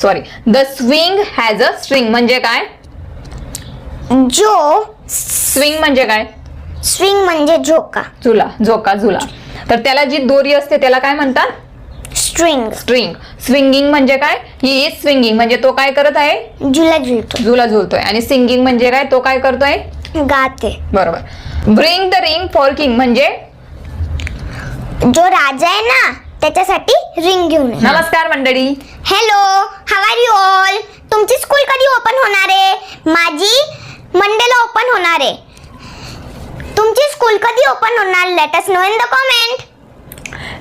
Sorry, the swing has a string म्हणजे काय? Swing म्हणजे काय? स्विंग म्हणजे झोका. झोका. तर त्याला जी दोरी असते त्याला काय म्हणतात? स्ट्रिंग. स्विंगिंग म्हणजे काय? ही इज स्विंगिंग म्हणजे तो काय करत आहे? झुला झुलतोय. आणि सिंगिंग म्हणजे काय? तो काय करतोय? गाते. बरोबर. Bring the ring for king म्हणजे जो राजा आहे ना त्याच्यासाठी रिंग घेऊन. नमस्कार मंडळी. Hello, how are you all? तुमची स्कूल कधी ओपन होणार आहे? माझी मंडेला ओपन होणार आहे. तुमची स्कूल कधी ओपन होणार? Let us know in the comment.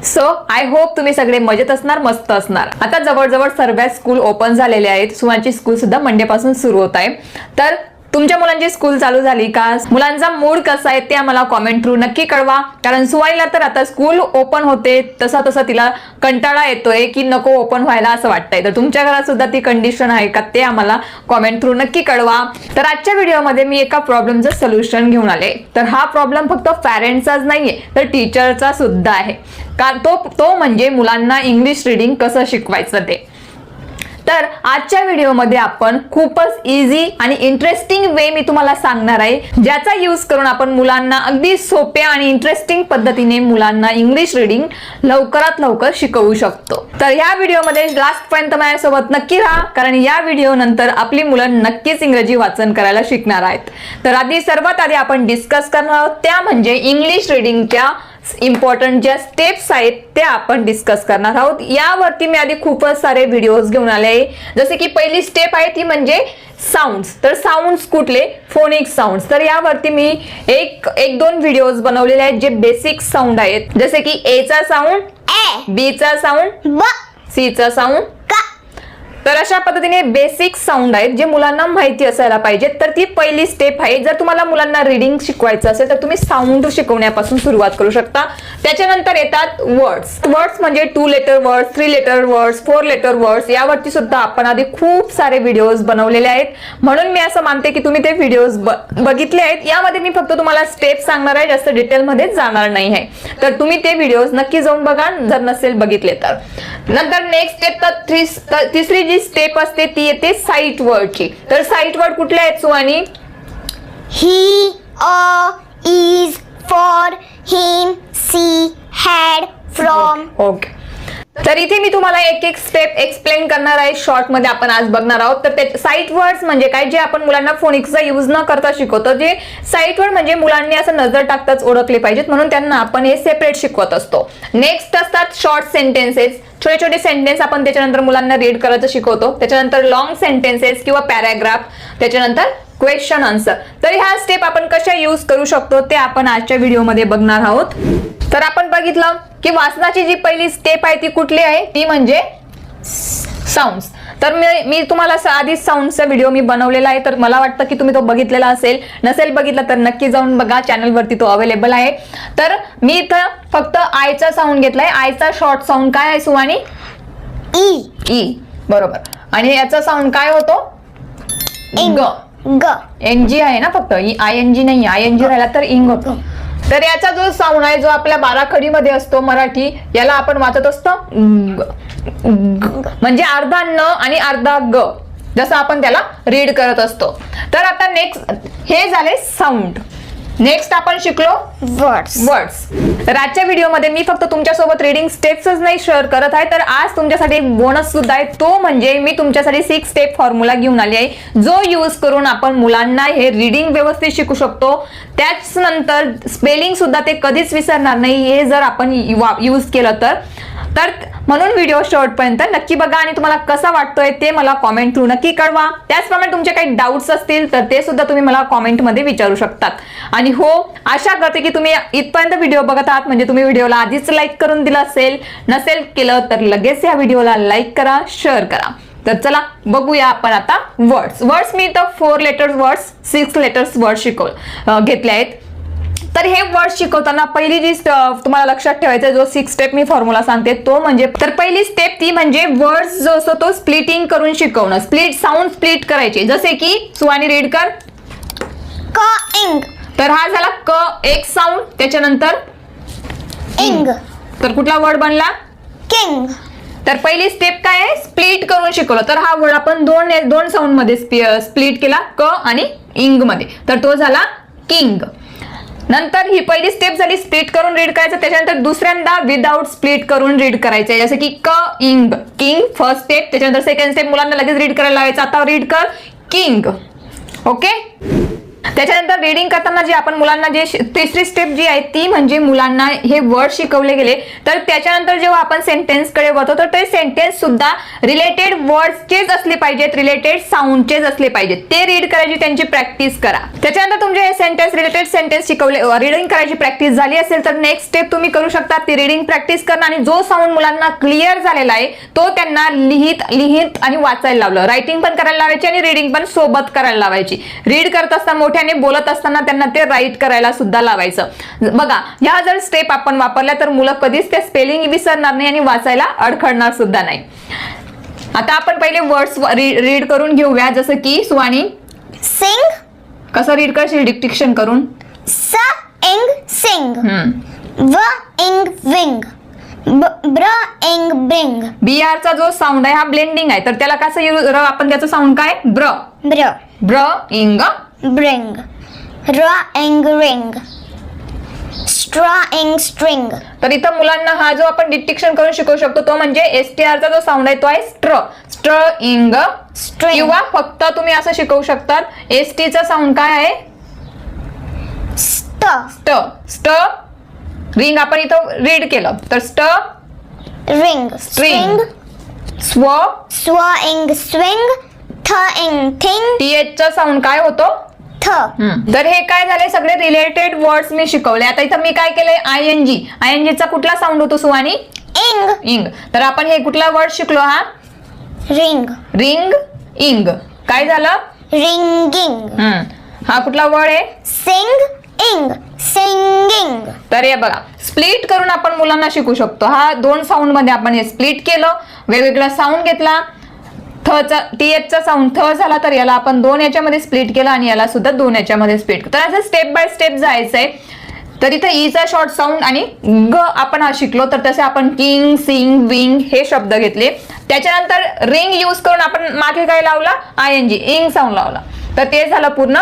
So I hope तुम्ही सगळे मजेत असणार, मस्त असणार. आता जवळजवळ सर्व स्कूल ओपन झालेले आहेत. सुवांची स्कूल सुद्धा मंडे पासून सुरू होत आहे. तर तुमच्या मुलांची स्कूल चालू झाली का? मुलांचा मूड कसा आहे ते आम्हाला कॉमेंट थ्रू नक्की कळवा. कारण सुवाईला तर आता स्कूल ओपन होते तसा तिला कंटाळा येतोय की नको ओपन व्हायला असं वाटतंय. तर तुमच्या घरात सुद्धा ती कंडिशन आहे का ते आम्हाला कॉमेंट थ्रू नक्की कळवा. तर आजच्या व्हिडिओमध्ये मी एका प्रॉब्लेमचं सोल्युशन घेऊन आले. तर हा प्रॉब्लेम फक्त पॅरेंट्सचाच नाहीये तर टीचरचा सुद्धा आहे. तो म्हणजे मुलांना इंग्लिश रीडिंग कसं शिकवायचं ते. तर आजच्या व्हिडिओमध्ये आपण खूपच इझी आणि इंटरेस्टिंग वे मी तुम्हाला सांगणार आहे ज्याचा यूज करून आपण मुलांना अगदी सोप्या आणि इंटरेस्टिंग पद्धतीने मुलांना इंग्लिश रीडिंग लवकरात लवकर शिकवू शकतो. तर या व्हिडिओमध्ये लास्ट पर्यंत माझ्यासोबत नक्की राहा कारण या व्हिडिओ नंतर आपली मुलं नक्कीच इंग्रजी वाचन करायला शिकणार आहेत. तर सर्वात आधी आपण डिस्कस करणार आहोत त्या म्हणजे इंग्लिश रीडिंगच्या इम्पॉर्टंट ज्या स्टेप्स आहेत त्या आपण डिस्कस करणार आहोत. यावरती मी आधी खूपच सारे व्हिडिओज घेऊन आले. जसे की पहिली स्टेप आहे ती म्हणजे साऊंड्स. तर साऊंड्स कुठले? Phonic sounds. तर यावरती मी एक दोन व्हिडिओज बनवलेले आहेत जे बेसिक साऊंड आहेत. जसे की ए चा साऊंड ए, बी चा साऊंड ब, सी चा साऊंड का. तर अशा पद्धतीने बेसिक साऊंड आहेत जे मुलांना माहिती असायला पाहिजेत. तर ती पहिली स्टेप आहे. जर तुम्हाला मुलांना रीडिंग शिकवायचं असेल तर तुम्ही साऊंड शिकवण्यापासून सुरुवात करू शकता. त्याच्यानंतर येतात वर्ड्स म्हणजे 2 letter words, 3 letter words, 4 letter words. यावरती सुद्धा आपण आधी खूप सारे व्हिडिओज बनवलेले आहेत. म्हणून मी असं मानते की तुम्ही ते व्हिडिओज बघितले आहेत. यामध्ये मी फक्त तुम्हाला स्टेप सांगणार आहे, जास्त डिटेलमध्ये जाणार नाही आहे. तर तुम्ही ते व्हिडिओज नक्की जाऊन बघा जर नसेल बघितले तर. नंतर नेक्स्ट स्टेप तिसरी जी स्टेप असते ती येते साईट वर्डची. तर साईट वर्ड कुठले आहेत Suvani? He, a, is, for, him, see, had, from. Okay. तर इथे मी तुम्हाला एक स्टेप एक्सप्लेन करणार आहे. शॉर्ट मध्ये आपण आज बघणार आहोत. तर साईट वर्ड्स म्हणजे काय? जे आपण मुलांना फोनिक्सचा यूज न करता शिकवतो. जे साईट वर्ड म्हणजे मुलांनी असं नजर टाकताच ओळखले पाहिजेत म्हणून त्यांना आपण हे सेपरेट शिकवत असतो. नेक्स्ट असतात शॉर्ट सेंटेन्सेस. छोटे सेंटेन्स आपण त्याच्यानंतर मुलांना रीड करायचं शिकवतो. त्याच्यानंतर लॉंग सेंटेन्सेस किंवा पॅराग्राफ. त्याच्यानंतर क्वेश्चन आन्सर. तर ह्या स्टेप आपण कशा यूज करू शकतो ते आपण आजच्या व्हिडिओमध्ये बघणार आहोत. तर आपण बघितलं की वाचनाची जी पहिली स्टेप आहे ती कुठली आहे? ती म्हणजे साऊंड्स. तर मी तुम्हाला आधीच साऊंडचा व्हिडिओ मी बनवलेला आहे. तर मला वाटतं की तुम्ही तो बघितलेला असेल. नसेल बघितला तर नक्की जाऊन बघा, चॅनलवरती तो अवेलेबल आहे. तर मी इथं फक्त आयचा साऊंड घेतलाय. आयचा शॉर्ट साऊंड काय आहे सुवानी? ई. बरोबर. आणि याचा साऊंड काय होतो? ग. एनजी आहे ना फक्त, आयएनजी नाही. आयएनजी राहिला तर इंग होतो. तर याचा जो साऊंड आहे जो आपल्या बाराखडीमध्ये असतो मराठी, याला आपण वाचत असतो म्हणजे अर्धा न आणि अर्धा ग, जसं आपण त्याला रीड करत असतो. तर आता नेक्स्ट हे झाले साऊंड. नेक्स्ट आपण शिकलो वर्ड्स. तर आजच्या व्हिडिओमध्ये मी फक्त तुमच्यासोबत रीडिंग स्टेप्सच नाही शेअर करत आहे तर आज तुमच्यासाठी एक बोनस सुद्धा आहे. तो म्हणजे मी तुमच्यासाठी 6 स्टेप फॉर्म्युला घेऊन आली आहे जो यूज करून आपण मुलांना हे रीडिंग व्यवस्थित शिकू शकतो. त्याच नंतर स्पेलिंग सुद्धा ते कधीच विसरणार नाही हे जर आपण यूज केलं तर. म्हणून व्हिडिओ शेवटपर्यंत नक्की बघा आणि तुम्हाला कसा वाटतोय ते मला कॉमेंट थ्रू नक्की कळवा. त्याचप्रमाणे तुमचे काही डाऊट्स असतील तर ते सुद्धा तुम्ही मला कॉमेंटमध्ये विचारू शकतात. आणि हो, आशा करते की तुम्ही इथपर्यंत व्हिडिओ बघत आहात म्हणजे तुम्ही व्हिडिओला आधीच लाईक करून दिला असेल. नसेल केलं तर लगेच या व्हिडिओला लाईक करा, शेअर करा. तर चला बघूया आपण आता वर्ड्स. मी इथं 4 लेटर्स वर्ड्स, 6 लेटर्स वर्ड घेतले आहेत. तर हे वर्ड शिकवताना पहिली जी तुम्हाला लक्षात ठेवायचं जो 6 स्टेप मी फॉर्म्युला सांगते तो म्हणजे, तर पहिली स्टेप ती म्हणजे वर्ड्स जो असतो तो स्प्लिटिंग करून शिकवणं. साऊंड स्प्लिट करायचे. जसे की सुवानी रीड कर. क, इंग. तर हा झाला क एक साऊंड. त्याच्यानंतर इंग. तर कुठला वर्ड बनला? किंग. तर पहिली स्टेप काय आहे, स्प्लिट करून शिकवलं. तर हा वर्ड आपण दोन साऊंड मध्ये स्प्लिट केला, क आणि इंग मध्ये, तर तो झाला किंग. नंतर ही पहिली स्टेप झाली स्प्लिट करून रीड करायचं. त्याच्यानंतर दुसऱ्यांदा विदाउट स्प्लिट करून रीड करायचं, जसं की क इंग, किंग फर्स्ट स्टेप. त्याच्यानंतर सेकंड स्टेप मुलांना लगेच रीड करायला लावायचं. आता रीड कर किंग. ओके. त्याच्यानंतर रीडिंग करताना जी आपण मुलांना जे तिसरी स्टेप जी आहे ती म्हणजे मुलांना हे वर्ड शिकवले गेले. तर त्याच्यानंतर जेव्हा आपण सेंटेन्स कडे वळतो तर ते सेंटेन्स सुद्धा रिलेटेड वर्ड्सचेच असले पाहिजेत, रिलेटेड साऊंडचेच असले पाहिजेत. ते रीड करायची त्यांची प्रॅक्टिस करा. त्याच्यानंतर तुमचे हे सेंटेन्स रिलेटेड सेंटेन्स शिकवले, रीडिंग करायची प्रॅक्टिस झाली असेल तर नेक्स्ट स्टेप तुम्ही करू शकता ती रीडिंग प्रॅक्टिस करणं, आणि जो साऊंड मुलांना क्लिअर झालेला आहे तो त्यांना लिहित आणि वाचायला लावलं. रायटिंग पण करायला लावायची आणि रीडिंग पण सोबत करायला लावायची. रीड करत असताना मोठ्याने बोलत असताना त्यांना ते राईट करायला सुद्धा लावायचं. बघा, ह्या जर स्टेप आपण वापरल्या तर मुलं कधीच ते स्पेलिंग विसरणार नाही आणि वाचायला अडखळणार सुद्धा नाही. आता आपण पहिले वर्ड्स रीड करून घेऊया, जसं की सुवाणी सिंग. कसं रीड करशील डिक्टेशन करून? स इंग सिंग. व इंग विंग. ब्र इंग ब्रिंग. BR चा जो साऊंड आहे हा ब्लेंडिंग आहे, तर त्याला कसं आपण त्याचं साऊंड काय? ब्र. ब्र. ब्र इंग ब्रिंग. र इंग रिंग. स्ट्र इंग स्ट्रिंग. तर इथं मुलांना हा जो आपण डिक्टेशन करून शिकवू शकतो तो म्हणजे STR चा जो साऊंड आहे तो आहे स्ट्र. स्ट्र इंग स्ट्रिंग. किंवा फक्त तुम्ही असं शिकवू शकतात ST चा साऊंड काय आहे? स्ट. स्ट. स्ट रिंग आपण इथं रीड केलं तर स्ट रिंग. स्ट्रिंग. स्व. स्व इंग स्विंग. थ इंग थिंग. TH चा साऊंड काय होतो? थ. तर हे काय झाले सगळे रिलेटेड वर्ड्स मी शिकवले. आता इथं मी काय केलंय ING चा कुठला साऊंड होतो सुवानी? इंग. इंग. तर आपण हे कुठला वर्ड शिकलो? हा रिंग. रिंग इंग. काय झालं? रिंगिंग. हा कुठला वर्ड आहे? सिंग इंग सिंगिंग. तर हे बघा, स्प्लिट करून आपण मुलांना शिकू शकतो. हा दोन साऊंड मध्ये आपण हे स्प्लिट केलं, वेगवेगळा साऊंड घेतला. TH चा साऊंड थ झाला तर याला आपण 2 याच्यामध्ये स्प्लिट केला आणि याला सुद्धा 2 याच्यामध्ये स्प्लिट. तर असं स्टेप बाय स्टेप जायचंय. तर इथं ई चा शॉर्ट साऊंड आणि ग आपण हा शिकलो, तर तसे आपण किंग, सिंग, विंग हे शब्द घेतले. त्याच्यानंतर रिंग यूज करून आपण मागे काय लावला? ING इंग साऊंड लावला. तर ते झालं पूर्ण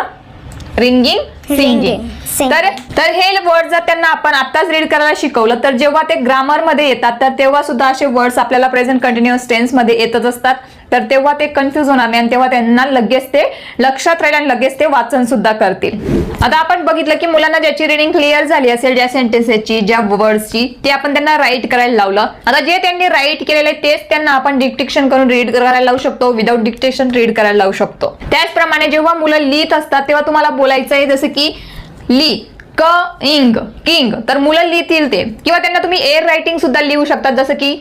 रिंगिंग, सिंगिंग. तर हे वर्ड जर त्यांना आपण आताच रीड करायला शिकवलं तर जेव्हा ते ग्रामर मध्ये येतात तर तेव्हा सुद्धा असे वर्ड्स आपल्याला प्रेझेंट कंटिन्युअस टेन्स मध्ये येतच असतात. तर तेव्हा ते कन्फ्युज होणार नाही आणि तेव्हा त्यांना लगेच ते लक्षात राहील आणि लगेच ते वाचन सुद्धा करतील. आता आपण बघितलं की मुलांना ज्याची रीडिंग क्लिअर झाली असेल, ज्या सेंटेन्सेसची, ज्या वर्ड्सची, ते आपण त्यांना राईट करायला लावलं. आता जे त्यांनी राईट केलेले तेच त्यांना आपण डिक्टेशन करून रीड करायला लावू शकतो, विदाउट डिक्टेशन रीड करायला लावू शकतो. त्याचप्रमाणे जेव्हा मुलं लिहित असतात तेव्हा तुम्हाला बोलायचं आहे जसं की ली, क इंग किंग. तर मुलं लिहितील ते, किंवा त्यांना तुम्ही एअर रायटिंग सुद्धा लिहू शकतात जसं की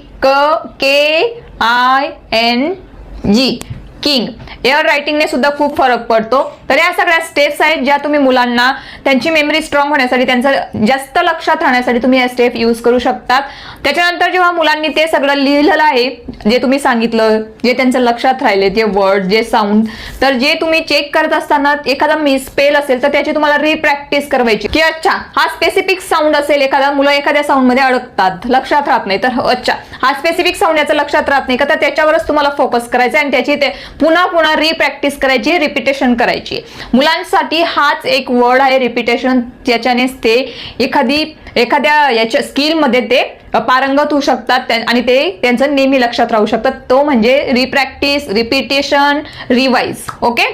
KING किंग. एअर रायटिंगने सुद्धा खूप फरक पडतो. तर या सगळ्या स्टेप्स आहेत ज्या तुम्ही मुलांना त्यांची मेमरी स्ट्रॉंग होण्यासाठी, त्यांचं जास्त लक्षात राहण्यासाठी तुम्ही या स्टेप यूज करू शकतात. त्याच्यानंतर जेव्हा मुलांनी ते सगळं लिहिलेलं आहे, जे तुम्ही सांगितलं, जे त्यांचं लक्षात राहिले, जे वर्ड, जे साऊंड, तर जे तुम्ही चेक करत असताना एखादा मिसस्पेल असेल तर त्याची तुम्हाला रिप्रॅक्टिस करायची की अच्छा हा स्पेसिफिक साऊंड असेल, एखादा मुलं एखाद्या साऊंड मध्ये अडकतात, लक्षात राहत नाही, तर अच्छा हा स्पेसिफिक साऊंड याचं लक्षात राहत नाही का, तर त्याच्यावरच तुम्हाला फोकस करायचा आणि त्याची ते पुन्हा रिप्रॅक्टिस करायची, रिपिटेशन करायची. मुलांसाठी हाच एक वर्ड आहे रिपिटेशन. त्याच्यानेच ते एखाद्या याच्या स्किल मध्ये ते पारंगत होऊ शकतात आणि ते त्यांचं नेहमी लक्षात राहू शकतात. तो म्हणजे रिप्रॅक्टिस, रिपिटेशन, रिवाइज. ओके.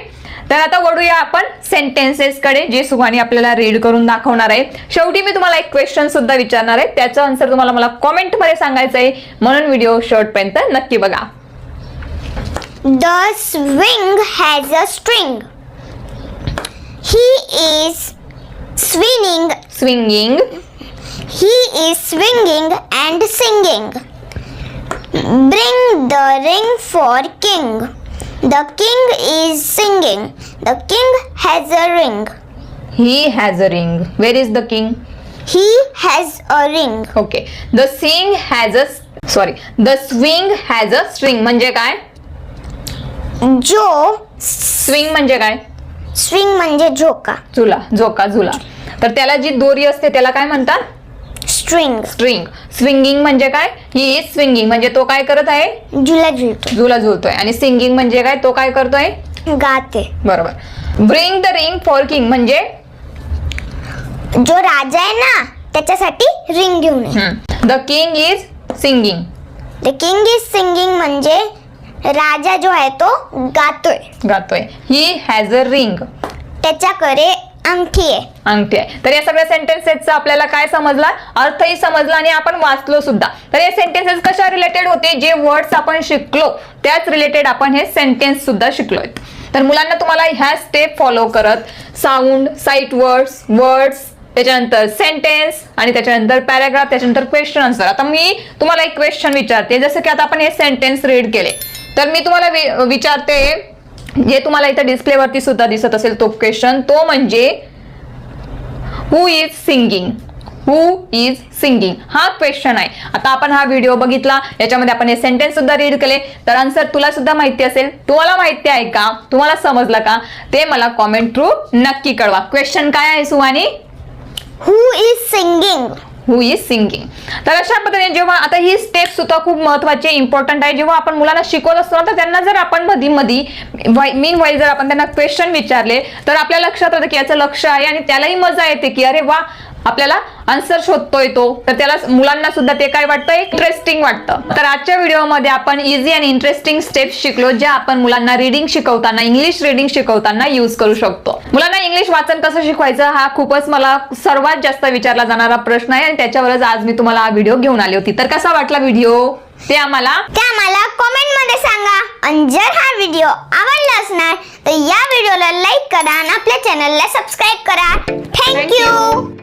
तर आता वळूया आपण सेंटेन्सेस कडे, जे सुहानी आपल्याला रीड करून दाखवणार आहे. शेवटी मी तुम्हाला एक क्वेश्चन सुद्धा विचारणार आहे, त्याचं आन्सर तुम्हाला मला कॉमेंट मध्ये सांगायचं आहे, म्हणून व्हिडिओ शेवटपर्यंत नक्की बघा. The swing has a string. He is swinging. Swinging. He is swinging and singing. Bring the ring for king. The king is singing. The king has a ring. He has a ring. Where is the king? He has a ring. Okay. The swing has a string म्हणजे काय? जो swing म्हणजे काय? Swing म्हणजे झोका. झुला, झोका, झुला. तर त्याला जी दोरी असते त्याला काय म्हणतात? स्ट्रिंग. स्ट्रिंग. स्विंगिंग म्हणजे काय? ही इज स्विंगिंग म्हणजे तो काय करत आहे? झुला झुलतो. झुला झुलतोय. आणि सिंगिंग म्हणजे काय? तो काय करतोय? गाते. बरोबर. Bring the ring for king म्हणजे जो राजा आहे ना त्याच्यासाठी रिंग घेऊन ये. The king is singing. The king is singing म्हणजे राजा जो आहे तो गातोय. गातोय. He has a ring. त्याच्याकडे अंगठी आहे. अंगठी आहे. तर या सगळ्या सेंटेन्सेसचा आपल्याला काय समजला? अर्थही समजला आणि आपण वाचलो सुद्धा. तर हे सेंटेन्सेस कशा रिलेटेड होते? जे वर्ड्स आपण शिकलो त्याच रिलेटेड आपण हे सेंटेन्स सुद्धा शिकलोय. तर मुलांना तुम्हाला ह्या स्टेप फॉलो करत साऊंड, साईट वर्ड्स, त्याच्यानंतर सेंटेन्स आणि त्याच्यानंतर पॅराग्राफ, त्याच्यानंतर क्वेश्चन आन्सर. आता मी तुम्हाला एक क्वेश्चन विचारते. जसं की आता आपण हे सेंटेन्स रीड केले तर मी तुम्हाला विचारते, जे तुम्हाला इथे डिस्प्लेवरती सुद्धा दिसत असेल तो क्वेश्चन, तो म्हणजे who is singing. Who is singing हा क्वेश्चन आहे. आता आपण हा व्हिडिओ बघितला, याच्यामध्ये आपण हे सेंटेन्स सुद्धा रीड केले, तर आन्सर तुला सुद्धा माहिती असेल. तुम्हाला माहिती आहे का? तुम्हाला समजलं का? ते मला कॉमेंट थ्रू नक्की कळवा. क्वेश्चन काय आहे Suhani? Who is singing. Who is singing. तर अशा पद्धतीने जेव्हा आता ही स्टेप सुद्धा खूप महत्वाची इम्पॉर्टंट आहे. जेव्हा आपण मुलांना शिकवत असतो तर त्यांना जर आपण मध्ये मीन वाईल जर आपण त्यांना क्वेश्चन विचारले तर आपल्या लक्षात येतं की याचं लक्ष आहे आणि त्यालाही मजा येते की अरे वा आपल्याला आन्सर शोधतोय तो. तर त्याला मुलांना सुद्धा ते काय वाटतं? इंटरेस्टिंग वाटतं. तर आजच्या व्हिडिओमध्ये आपण इझी आणि इंटरेस्टिंग स्टेप्स शिकलो ज्या आपण मुलांना रीडिंग शिकवताना, इंग्लिश रीडिंग शिकवताना यूज करू शकतो. मुलांना इंग्लिश वाचन कसं शिकवायचं हा खूपच मला सर्वात जास्त विचारला जाणारा प्रश्न आहे आणि त्याच्यावरच आज मी तुम्हाला हा व्हिडिओ घेऊन आली होती. तर कसा वाटला व्हिडिओ ते आम्हाला कमेंट मध्ये सांगा. आणि जर हा व्हिडिओ आवडला असणार तर या व्हिडिओला लाईक करा आणि आपल्या चॅनलला सबस्क्राईब करा. थँक्यू.